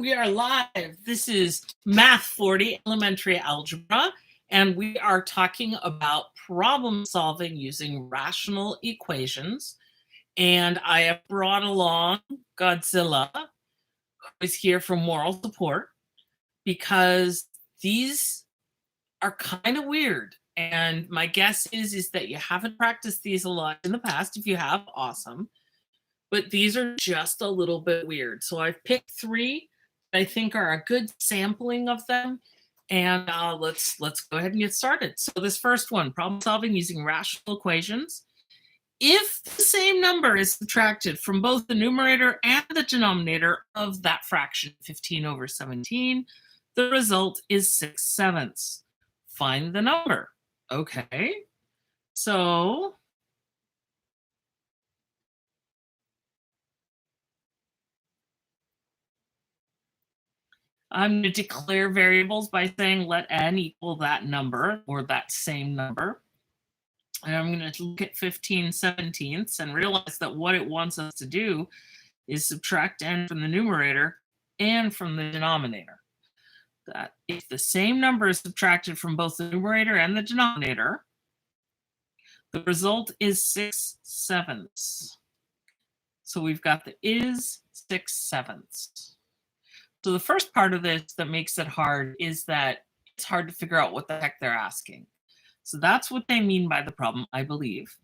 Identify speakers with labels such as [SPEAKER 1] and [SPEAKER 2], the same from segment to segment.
[SPEAKER 1] We are live. This is Math 40 Elementary Algebra, and we are talking about problem solving using rational equations. And I have brought along Godzilla, who is here for moral support, because these are kind of weird. And my guess is that you haven't practiced these a lot in the past. If you have, awesome. But these are just a little bit weird. So I've picked three that I think are a good sampling of them. And let's go ahead and get started. So this first one, problem solving using rational equations. If the same number is subtracted from both the numerator and the denominator of that fraction, 15 over 17, the result is 6/7. Find the number. Okay. So I'm going to declare variables by saying let n equal that number or that same number. And I'm going to look at 15/17 and realize that what it wants us to do is subtract n from the numerator and from the denominator. That if the same number is subtracted from both the numerator and the denominator, the result is 6/7. So we've got the is 6/7. So the first part of this that makes it hard is that it's hard to figure out what the heck they're asking. So that's what they mean by the problem, I believe.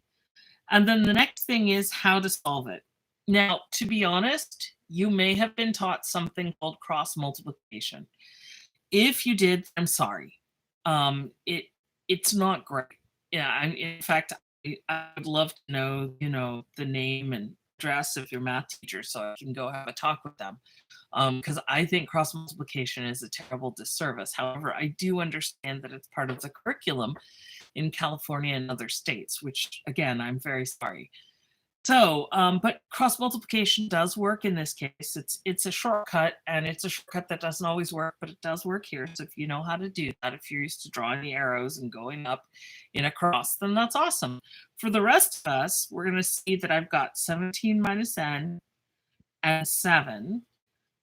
[SPEAKER 1] And then the next thing is how to solve it. Now, to be honest, you may have been taught something called cross multiplication. If you did, I'm sorry. It's not great. Yeah, in fact, I would love to know, the name and address of your math teacher so I can go have a talk with them. Because I think cross multiplication is a terrible disservice. However, I do understand that it's part of the curriculum in California and other states, which again, I'm very sorry. So, but cross multiplication does work in this case. It's a shortcut, and it's a shortcut that doesn't always work, but it does work here. So if you know how to do that, if you're used to drawing the arrows and going up in a cross, then that's awesome. For the rest of us, we're going to see that I've got 17 minus n and 7,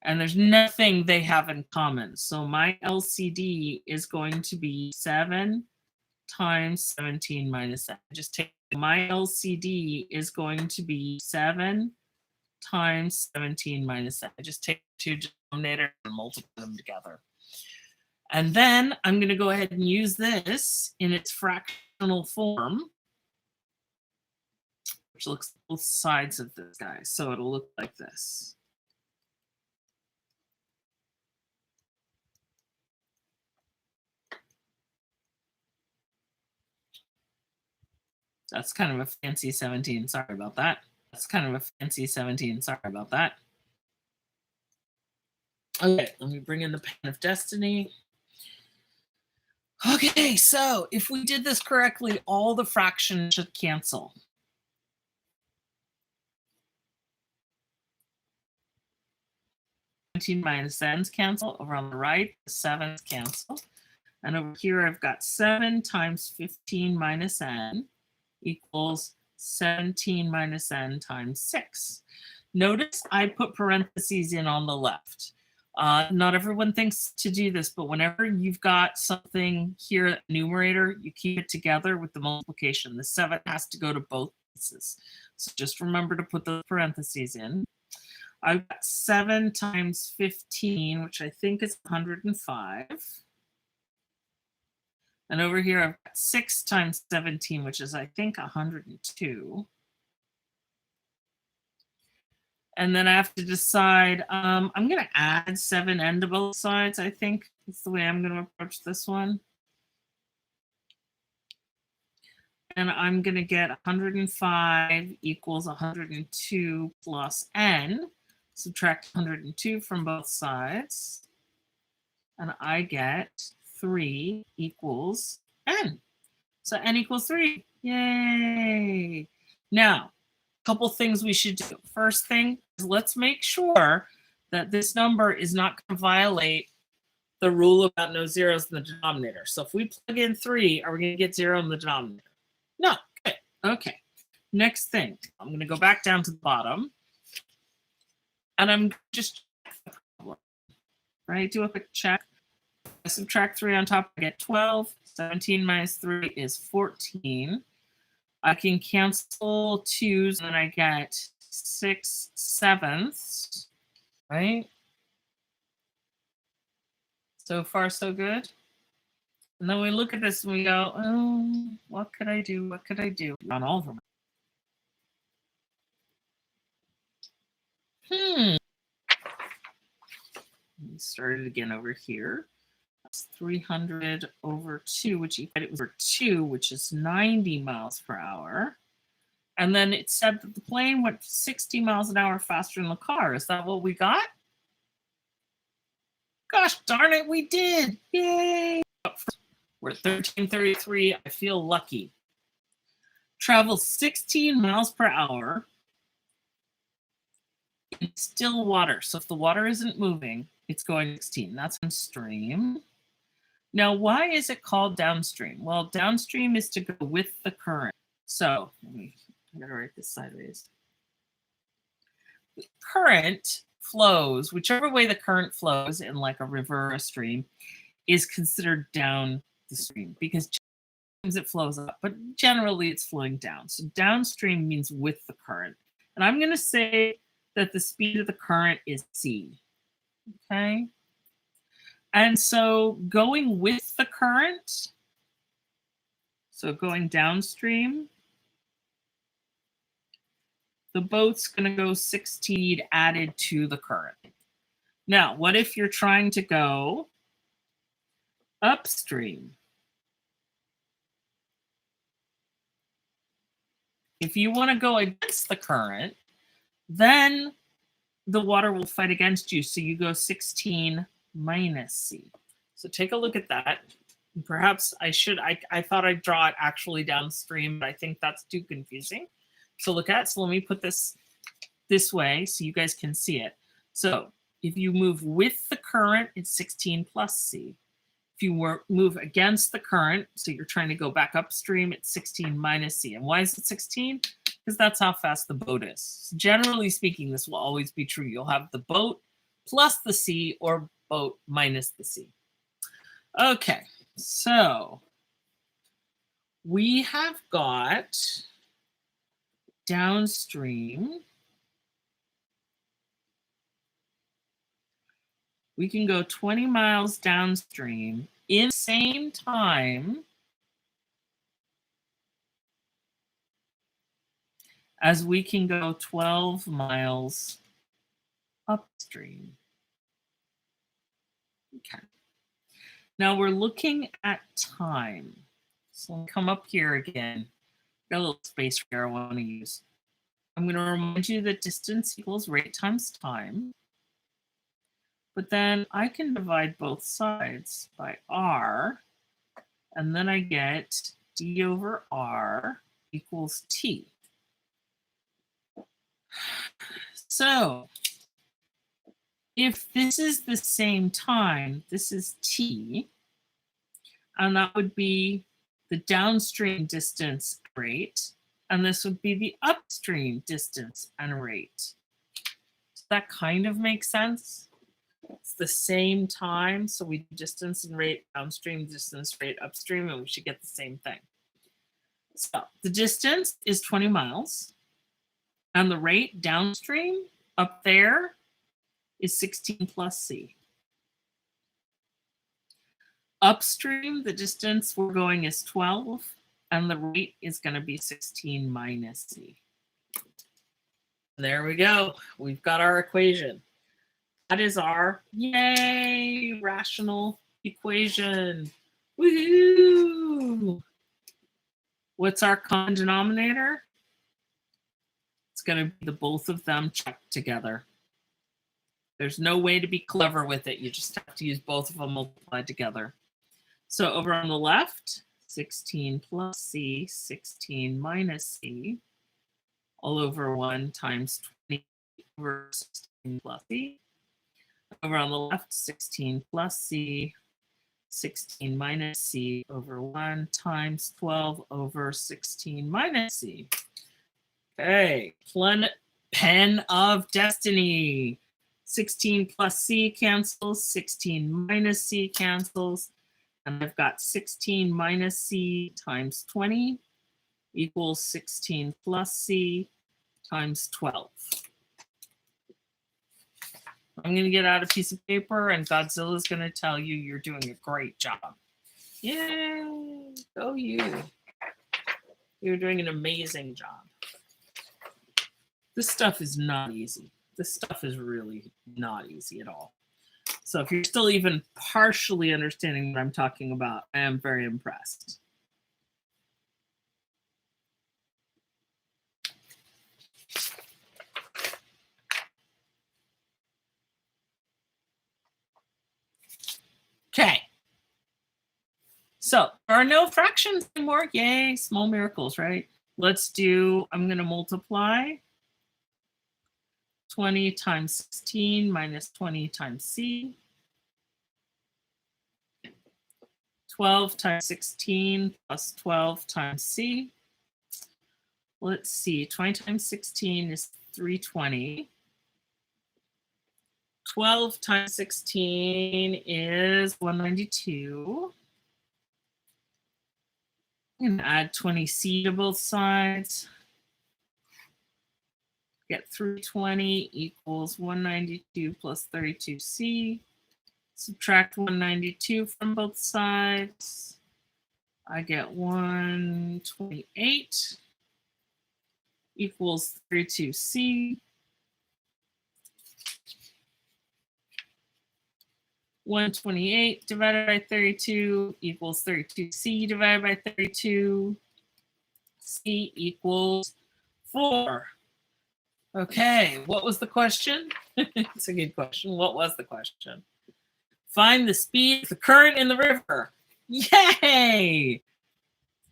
[SPEAKER 1] and there's nothing they have in common. So my LCD is going to be 7 times 17 minus n. Just take my LCD is going to be 7 times 17 minus n. I just take two denominators and multiply them together. And then I'm going to go ahead and use this in its fractional form, which looks at both sides of this guy. So it'll look like this. That's kind of a fancy 17. Sorry about that. That's kind of a fancy 17. Sorry about that. Okay, let me bring in the pen of destiny. Okay, so if we did this correctly, all the fractions should cancel. Minus n's cancel. Over on the right, the 7's cancel. And over here, I've got 7 times 15 minus n equals 17 minus n times 6. Notice I put parentheses in on the left. Not everyone thinks to do this, but whenever you've got something here, numerator, you keep it together with the multiplication. The 7 has to go to both pieces. So just remember to put the parentheses in. I've got 7 times 15, which I think is 105. And over here, I've got 6 times 17, which is, I think, 102. And then I have to decide, I'm going to add 7n to both sides, I think. That's the way I'm going to approach this one. And I'm going to get 105 equals 102 plus n. Subtract 102 from both sides. And I get 3 equals n. So n equals 3. Yay! Now, a couple things we should do. First thing is let's make sure that this number is not going to violate the rule about no zeros in the denominator. So if we plug in 3, are we going to get 0 in the denominator? No. Okay. Okay. Next thing, I'm going to go back down to the bottom. And I'm just right? Do a quick check. I subtract 3 on top, I get 12. 17 minus 3 is 14. I can cancel 2s, and then I get 6/7, right? So far, so good. And then we look at this and we go, oh, what could I do? What could I do? On all of them. Let me start it again over here. That's 300 over 2, which you it was over 2, which is 90 miles per hour. And then it said that the plane went 60 miles an hour faster than the car. Is that what we got? Gosh darn it, we did. Yay. We're at 1333. I feel lucky. Travel 16 miles per hour in still water. So if the water isn't moving, it's going 16. That's downstream. Now, why is it called downstream? Well, downstream is to go with the current. So I'm going to write this sideways. The current flows, whichever way the current flows in like a river or a stream, is considered down the stream because it flows up, but generally it's flowing down. So downstream means with the current. And I'm going to say that the speed of the current is c. Okay. And so going with the current, so going downstream, the boat's going to go 16 added to the current. Now, what if you're trying to go upstream? If you want to go against the current, then the water will fight against you. So you go 16 minus c. So take a look at that. Perhaps I thought I'd draw it actually downstream, but I think that's too confusing. So look at, so let me put this way so you guys can see it. So if you move with the current, it's 16 plus c. If you move against the current, so you're trying to go back upstream, it's 16 minus c. And why is it 16? Because that's how fast the boat is. So generally speaking, this will always be true. You'll have the boat plus the c or boat minus the c. Okay, so we have got downstream. We can go 20 miles downstream in the same time as we can go 12 miles upstream. Okay. Now we're looking at time. So I'll come up here again. Got a little space here I want to use. I'm going to remind you that distance equals rate times time. But then I can divide both sides by r, and then I get d over r equals t. So if this is the same time, this is t, and that would be the downstream distance rate, and this would be the upstream distance and rate. Does that kind of make sense? It's the same time, so we do distance and rate downstream, distance, rate upstream, and we should get the same thing. So the distance is 20 miles, and the rate downstream up there is 16 plus c. Upstream, the distance we're going is 12, and the rate is going to be 16 minus c. There we go. We've got our equation. That is our, yay, rational equation. Woohoo! What's our common denominator? It's going to be the both of them checked together. There's no way to be clever with it. You just have to use both of them multiplied together. So over on the left, 16 plus c, 16 minus c, all over 1 times 20 over 16 plus c. Over on the left, 16 plus c, 16 minus c over 1 times 12 over 16 minus c. Okay, pen of destiny. 16 plus C cancels, 16 minus C cancels, and I've got 16 minus C times 20 equals 16 plus C times 12. I'm going to get out a piece of paper and Godzilla's going to tell you you're doing a great job. Yay! Go you. You're doing an amazing job. This stuff is not easy. This stuff is really not easy at all. So if you're still even partially understanding what I'm talking about, I am very impressed. Okay. So there are no fractions anymore. Yay, small miracles, right? Let's do, I'm going to multiply 20 times 16 minus 20 times C. 12 times 16 plus 12 times C. Let's see, 20 times 16 is 320. 12 times 16 is 192. I'm going to add 20C to both sides. Get 320 equals 192 plus 32C. Subtract 192 from both sides. I get 128 equals 32C. 128 divided by 32 equals 32C divided by 32. C equals 4. Okay, what was the question? It's a good question. What was the question? Find the speed of the current in the river. Yay!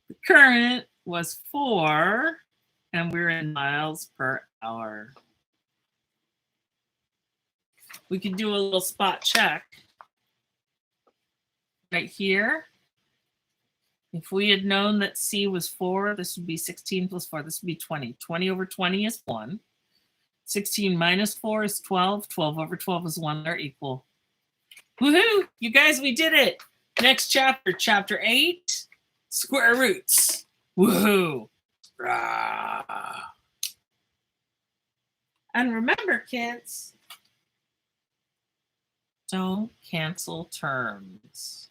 [SPEAKER 1] The current was 4, and we're in miles per hour. We could do a little spot check. Right here, if we had known that C was 4, this would be 16 plus 4. This would be 20. 20 over 20 is 1. 16 minus 4 is 12. 12 over 12 is 1. They're equal. Woohoo! You guys, we did it. Next chapter, chapter 8, square roots. Woohoo! Rah. And remember, kids, don't cancel terms.